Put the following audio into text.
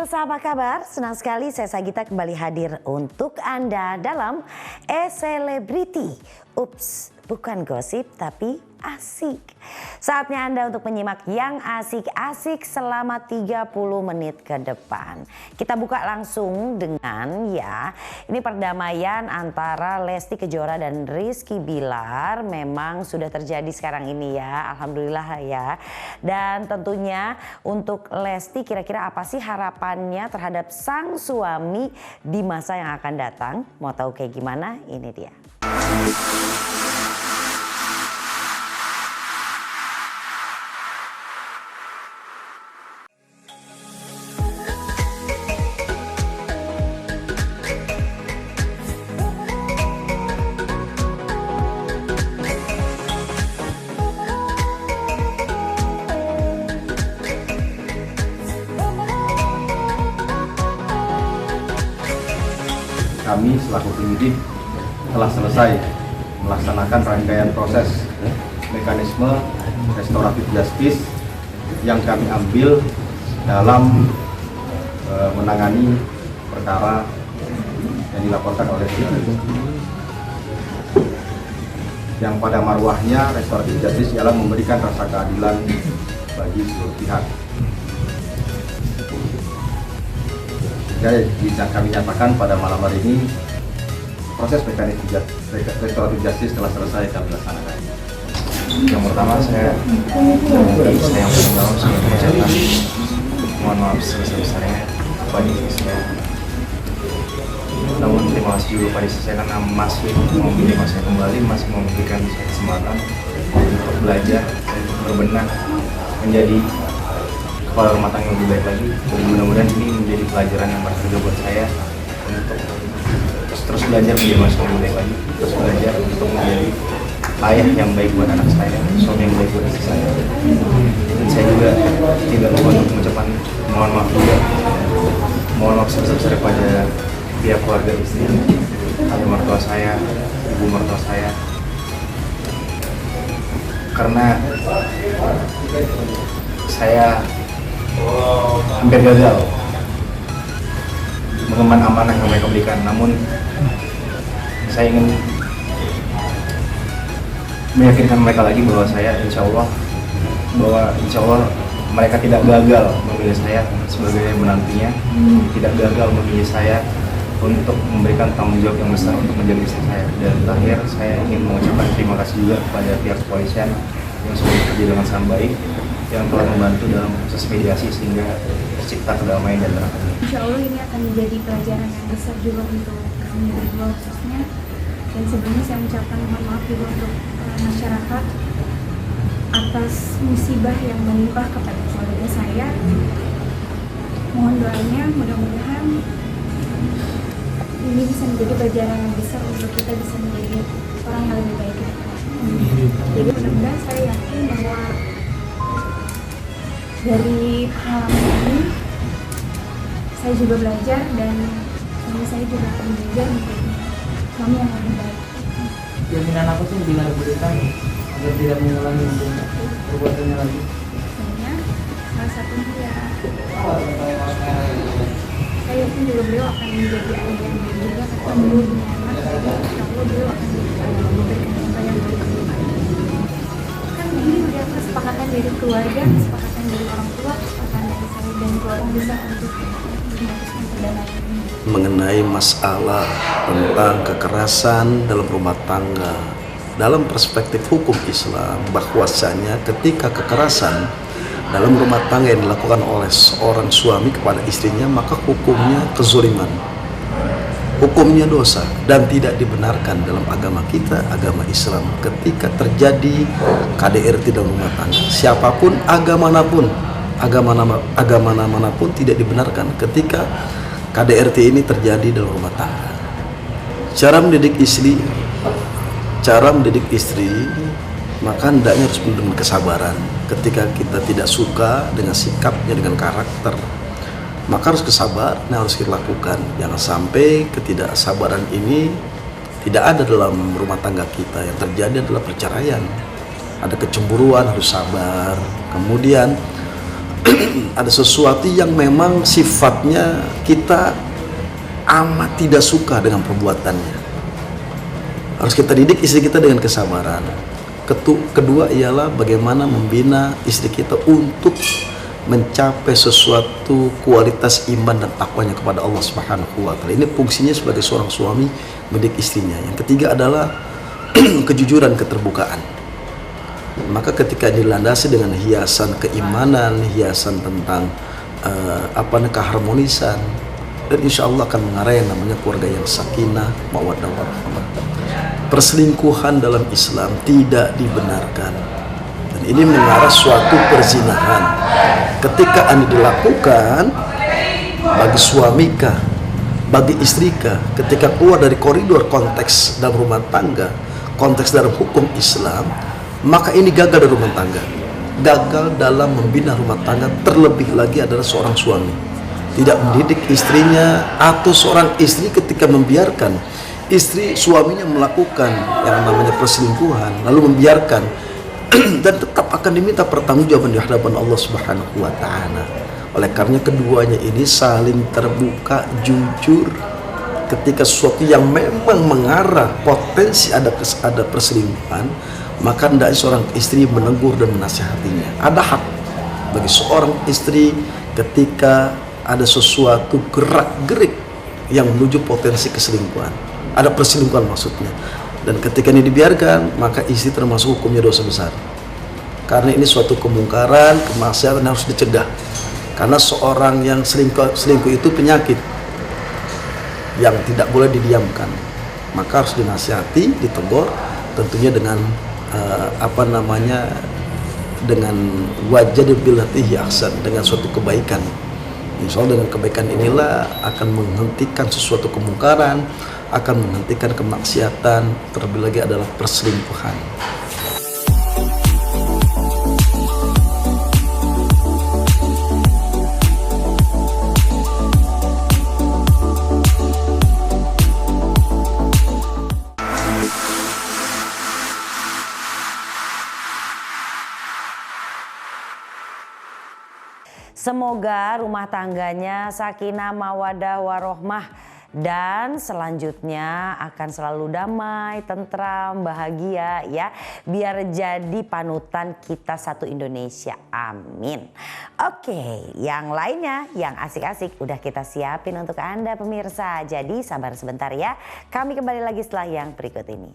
pemirsa, apa kabar? Senang sekali saya Sagita kembali hadir untuk Anda dalam E-Celebrity. Ups, bukan gosip tapi asik. Saatnya Anda untuk menyimak yang asik-asik selama 30 menit ke depan. Kita buka langsung dengan ini perdamaian antara Lesti Kejora dan Rizky Bilar memang sudah terjadi sekarang ini ya, alhamdulillah ya. Dan tentunya untuk Lesti kira-kira apa sih harapannya terhadap sang suami di masa yang akan datang? Mau tahu kayak gimana? Ini dia. Kami selaku penyidik telah selesai melaksanakan rangkaian proses mekanisme restoratif justice yang kami ambil dalam menangani perkara yang dilaporkan oleh yang pada marwahnya restoratif justice ialah memberikan rasa keadilan bagi seluruh pihak. Jadi bisa kami nyatakan pada malam hari ini proses mekanisme restoratif justice telah selesai kami laksanakan. Yang pertama saya yang paling dalam saya mengucapkan mohon maaf sebesar-besarnya kepada istri saya. Namun terima kasih juga pada istri saya karena masih memilih saya kembali, masih memberikan saya kesempatan untuk belajar dan berbenah menjadi kepala rumah tangga yang lebih baik lagi. Mudah-mudahan ini menjadi pelajaran yang berharga buat saya untuk terus belajar menjadi manusia yang lebih baik lagi, terus belajar untuk menjadi ayah yang baik buat anak saya, suami yang baik buat istri saya. Dan saya juga tidak lupa untuk mengucapkan mohon maaf juga, mohon maaf sebesar-besarnya pada pihak keluarga istri, ayah mertua saya, ibu mertua saya, karena saya hampir gagal mengemban amanah yang mereka berikan. Namun saya ingin meyakinkan mereka lagi bahwa saya insya Allah mereka tidak gagal memilih saya sebagai menantunya, tidak gagal memilih saya untuk memberikan tanggung jawab yang besar untuk menjadi istri saya. Dan terakhir saya ingin mengucapkan terima kasih juga kepada pihak kepolisian yang sudah bekerja dengan sangat baik, yang telah membantu dalam proses mediasi sehingga tercipta kedamaian dan terang. Insya Allah ini akan menjadi pelajaran yang besar juga untuk kami berdua khususnya. Dan sebelumnya saya mengucapkan mohon maaf juga untuk masyarakat atas musibah yang menimpa kepada keluarga saya. Mohon doanya, mudah-mudahan ini bisa menjadi pelajaran yang besar untuk kita bisa menjadi orang yang lebih baik. Jadi mudah-mudahan saya yakin bahwa dari pengalaman ini saya juga belajar dan suami saya juga akan belajar menjadi suami yang lebih baik. Jaminan apa sih yang Bilar berikan agar tidak mengulangi perbuatannya lagi? Misalnya salah satunya saya yakin juga beliau akan menjadi ayah yang baik juga karena beliau punya anak, jadi insya Allah beliau akan memberikan contoh yang baik. Kan ini udah kesepakatan dari keluarga, kesepakatan dari orang tua, kesepakatan dari saya dan keluarga bisa untuk memutuskan perdamaian ini. Mengenai masalah tentang kekerasan dalam rumah tangga, dalam perspektif hukum Islam, bahwasanya ketika kekerasan dalam rumah tangga yang dilakukan oleh seorang suami kepada istrinya, maka hukumnya kezaliman, hukumnya dosa, dan tidak dibenarkan dalam agama kita, agama Islam. Ketika terjadi KDRT dalam rumah tangga, siapapun, agama manapun tidak dibenarkan ketika KDRT ini terjadi dalam rumah tangga. Cara mendidik istri, maka hendaknya harus penuh dengan kesabaran. Ketika kita tidak suka dengan sikapnya, dengan karakter, maka harus kesabaran yang harus kita lakukan. Jangan sampai ketidaksabaran ini tidak ada dalam rumah tangga kita. Yang terjadi adalah perceraian. Ada kecemburuan, harus sabar. Kemudian ada sesuatu yang memang sifatnya kita amat tidak suka dengan perbuatannya. Harus kita didik istri kita dengan kesabaran. Kedua ialah bagaimana membina istri kita untuk mencapai sesuatu kualitas iman dan takwanya kepada Allah Subhanahu wa taala. Ini fungsinya sebagai seorang suami mendidik istrinya. Yang ketiga adalah kejujuran, keterbukaan. Maka ketika dilandasi dengan hiasan keimanan, hiasan tentang keharmonisan, dan insya Allah akan mengarah yang namanya keluarga yang sakinah, mawaddah warahmah. Perselingkuhan dalam Islam tidak dibenarkan, dan ini mengarah suatu perzinahan. Ketika ini dilakukan bagi suamika, bagi istrika, ketika keluar dari koridor konteks dalam rumah tangga, konteks dalam hukum Islam, maka ini gagal dari rumah tangga, gagal dalam membina rumah tangga. Terlebih lagi adalah seorang suami tidak mendidik istrinya, atau seorang istri ketika membiarkan suaminya melakukan yang namanya perselingkuhan, lalu membiarkan dan tetap akan diminta pertanggungjawaban di hadapan Allah Subhanahu wa taala. Oleh karena keduanya ini saling terbuka, jujur. Ketika sesuatu yang memang mengarah potensi ada perselingkuhan, maka hendaknya seorang istri menegur dan menasihatinya. Ada hak bagi seorang istri ketika ada sesuatu gerak-gerik yang menuju potensi keselingkuhan, ada perselingkuhan maksudnya, dan ketika ini dibiarkan, maka istri termasuk hukumnya dosa besar. Karena ini suatu kemungkaran, kemaksiatan yang harus dicegah. Karena seorang yang selingkuh itu penyakit yang tidak boleh didiamkan, maka harus dinasihati, ditegur, tentunya dengan dengan wajad billatihi ahsan, dengan suatu kebaikan. Insya Allah dengan kebaikan inilah akan menghentikan sesuatu kemungkaran, akan menghentikan kemaksiatan, terlebih lagi adalah perselingkuhan. Semoga rumah tangganya sakinah, mawadah, warohmah, dan selanjutnya akan selalu damai, tentram, bahagia ya. Biar jadi panutan kita satu Indonesia. Amin. Oke, yang lainnya yang asik-asik udah kita siapin untuk Anda pemirsa. Jadi sabar sebentar ya. Kami kembali lagi setelah yang berikut ini.